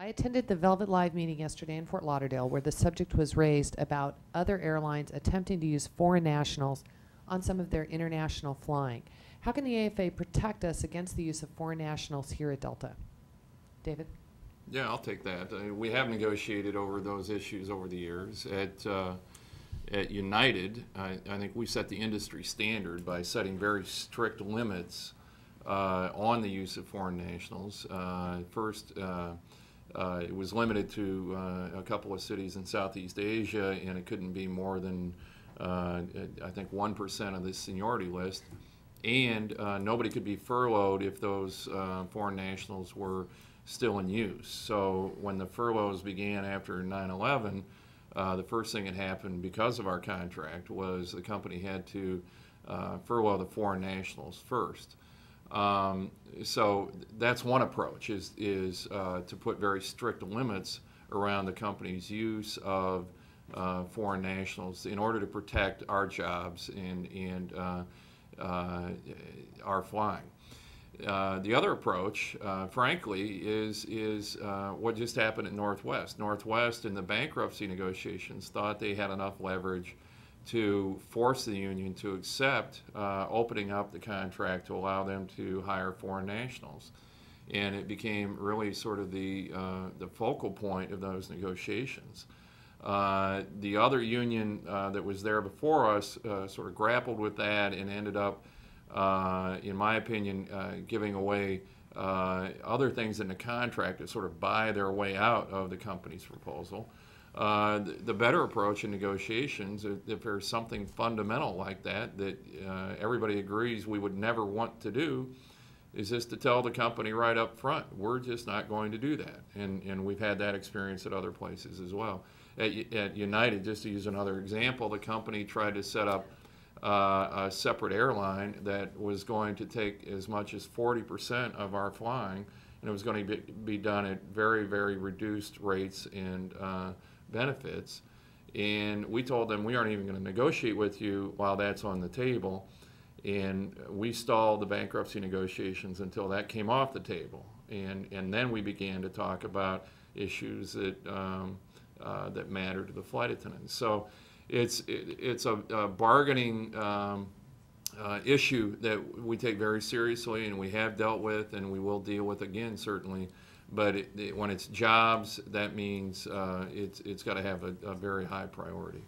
I attended the Velvet Live meeting yesterday in Fort Lauderdale where the subject was raised about other airlines attempting to use foreign nationals on some of their international flying. How can the AFA protect us against the use of foreign nationals here at Delta? David? Yeah, I'll take that. We have negotiated over those issues over the years. At United, I think we set the industry standard by setting very strict limits on the use of foreign nationals. First, it was limited to a couple of cities in Southeast Asia, and it couldn't be more than, I think, 1% of the seniority list. And nobody could be furloughed if those foreign nationals were still in use. So when the furloughs began after 9/11, the first thing that happened because of our contract was the company had to furlough the foreign nationals first. So that's one approach, is to put very strict limits around the company's use of foreign nationals in order to protect our jobs and our flying. The other approach, frankly, is what just happened at Northwest. Northwest in the bankruptcy negotiations thought they had enough leverage to force the union to accept opening up the contract to allow them to hire foreign nationals. And it became really sort of the focal point of those negotiations. The other union that was there before us sort of grappled with that and ended up, in my opinion, giving away other things in the contract to sort of buy their way out of the company's proposal. The better approach in negotiations, if there's something fundamental like that that everybody agrees we would never want to do, is just to tell the company right up front, we're just not going to do that. And we've had that experience at other places as well. At United, just to use another example, the company tried to set up a separate airline that was going to take as much as 40% of our flying, and it was going to be done at very, very reduced rates and benefits. And we told them we aren't even going to negotiate with you while that's on the table. And we stalled the bankruptcy negotiations until that came off the table. And then we began to talk about issues that, that matter to the flight attendants. So it's a bargaining issue that we take very seriously and we have dealt with and we will deal with again, certainly. But when it's jobs, that means it's got to have a very high priority.